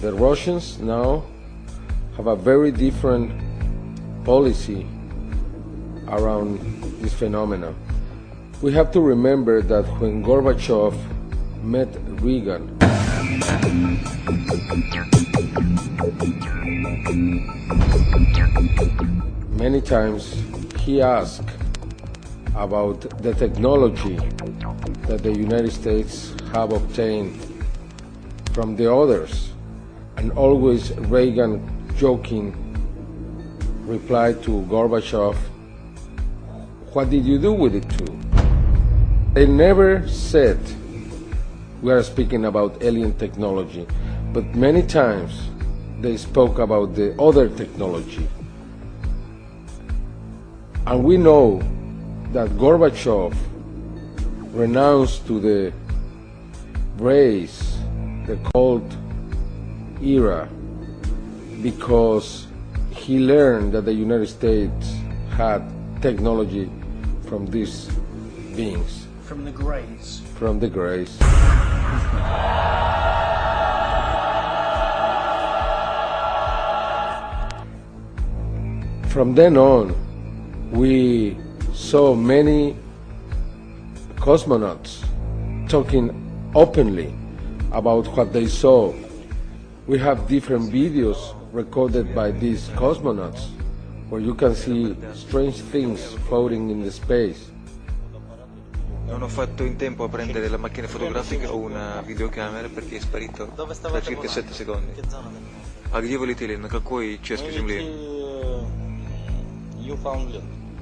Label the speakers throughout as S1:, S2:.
S1: the Russians now have a very different policy around this phenomena. We have to remember that when Gorbachev met Reagan, many times he asked about the technology that the United States have obtained from the others, and always Reagan joking replied to Gorbachev, "What did you do with it too?" They never said we are speaking about alien technology, but many times they spoke about the other technology. And we know that Gorbachev renounced to the race, the Cold era, because he learned that the United States had technology from these beings.
S2: From the Greys.
S1: From the Greys. From then on, we saw many cosmonauts talking openly about what they saw. We have different videos recorded by these cosmonauts where you can see strange things floating in the space.
S3: Non ho fatto in tempo a prendere la macchina fotografica o una videocamera perché è sparito per circa 7 secondi. А где вы летели? На какой части Земли?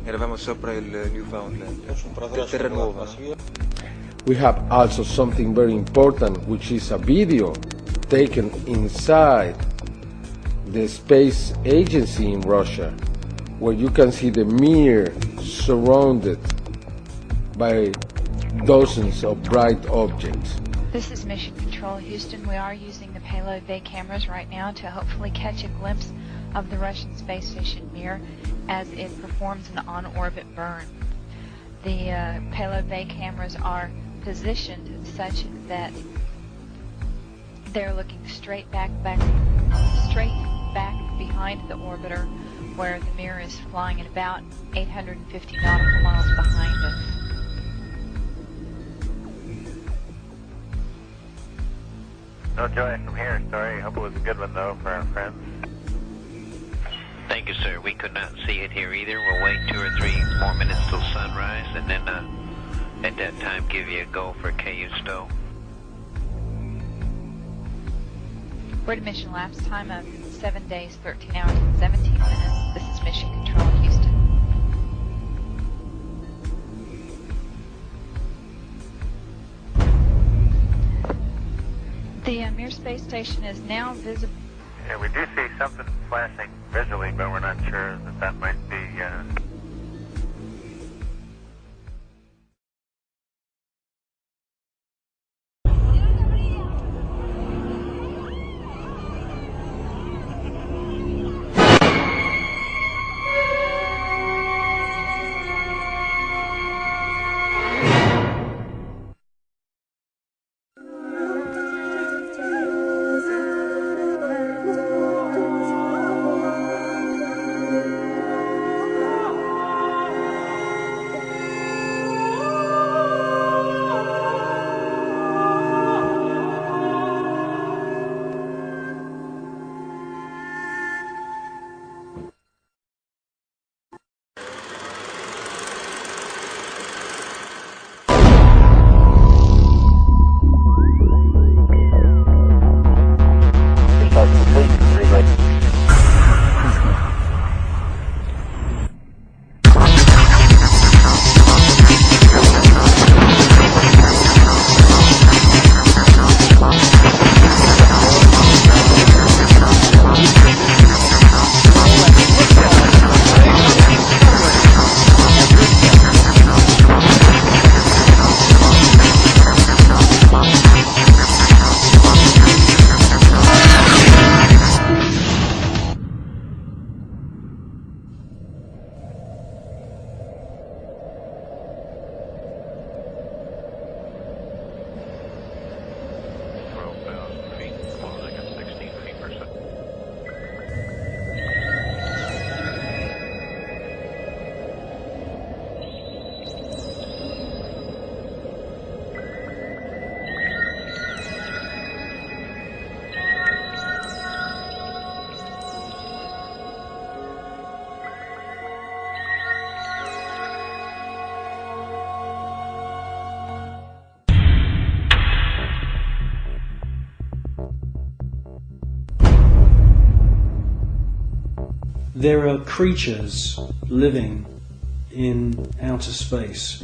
S3: Eravamo sopra il Newfoundland, terra nuova.
S1: We have also something very important, which is a video taken inside the space agency in Russia, where you can see the Mir surrounded by dozens of bright objects.
S4: This is Mission Control Houston. We are using the payload bay cameras right now to hopefully catch a glimpse of the Russian space station Mir as it performs an on-orbit burn. The payload bay cameras are positioned such that they're looking straight back behind the orbiter, where the Mir is flying at about 850 nautical miles behind us.
S5: No joy from here, sorry. Hope it was a good one though for our friends.
S6: Thank you, sir. We could not see it here either. We'll wait 2 or 3 more minutes till sunrise, and then at that time give you a go for KU stow.
S4: We're at a mission lapse time of 7 days, 13 hours, and 17 minutes. This is Mission Control Houston. The Mir space station is now visible.
S5: Yeah, we do see something flashing visually, but we're not sure that might be
S2: there are creatures living in outer space.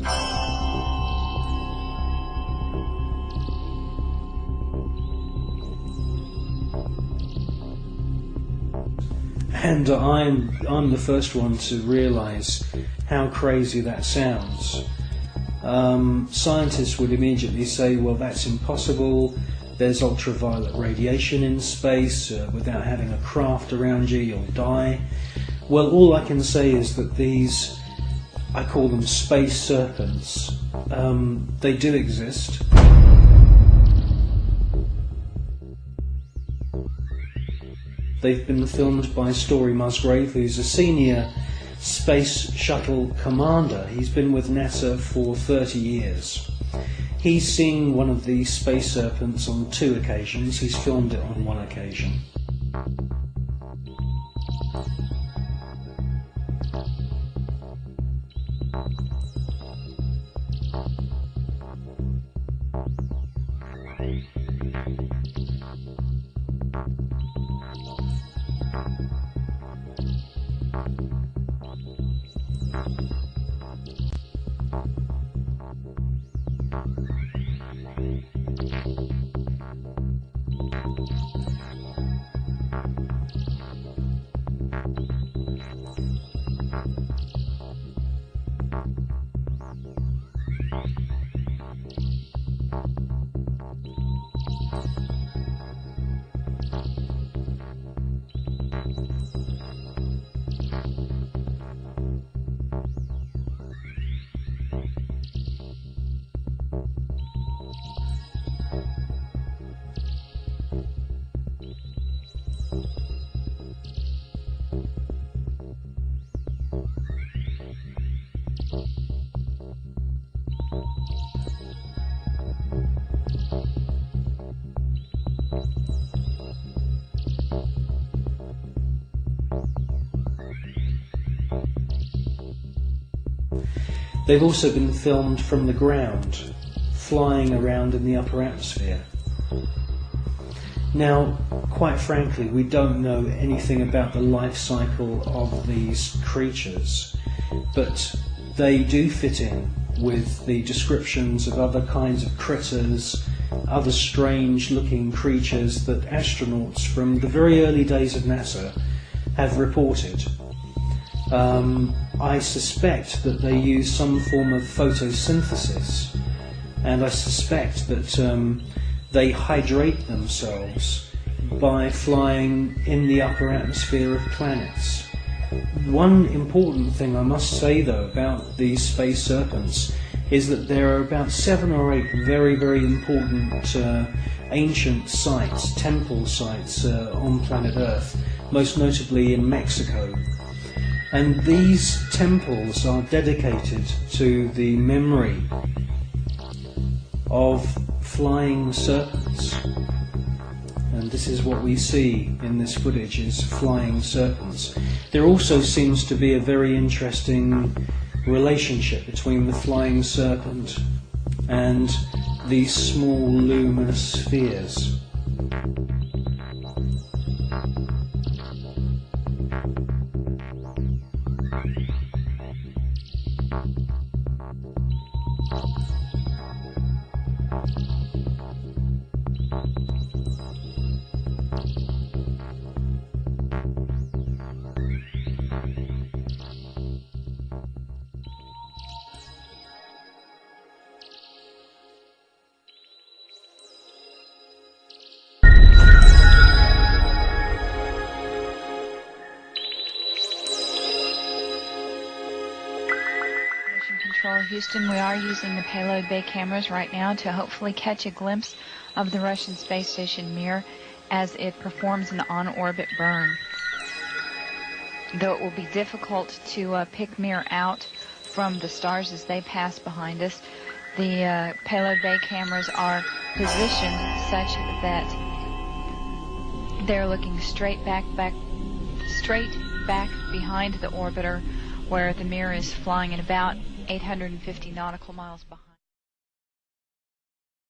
S2: And I'm the first one to realize how crazy that sounds. Scientists would immediately say, well, that's impossible. There's ultraviolet radiation in space. Without having a craft around you, you'll die. Well, all I can say is that these, I call them space serpents, they do exist. They've been filmed by Story Musgrave, who's a senior space shuttle commander. He's been with NASA for 30 years. He's seen one of these space serpents on 2 occasions. He's filmed it on 1 occasion. They've also been filmed from the ground, flying around in the upper atmosphere. Now, quite frankly, we don't know anything about the life cycle of these creatures, but they do fit in with the descriptions of other kinds of critters, other strange-looking creatures that astronauts from the very early days of NASA have reported. I suspect that they use some form of photosynthesis, and I suspect that they hydrate themselves by flying in the upper atmosphere of planets. One important thing I must say, though, about these space serpents is that there are about 7 or 8 very, very important ancient sites, temple sites on planet Earth, most notably in Mexico. And these temples are dedicated to the memory of flying serpents. And this is what we see in this footage, is flying serpents. There also seems to be a very interesting relationship between the flying serpent and these small luminous spheres.
S4: Control Houston, we are using the payload bay cameras right now to hopefully catch a glimpse of the Russian space station Mir as it performs an on-orbit burn. Though it will be difficult to pick Mir out from the stars as they pass behind us, the payload bay cameras are positioned such that they're looking straight back behind the orbiter, where the Mir is flying at about 850 nautical miles behind.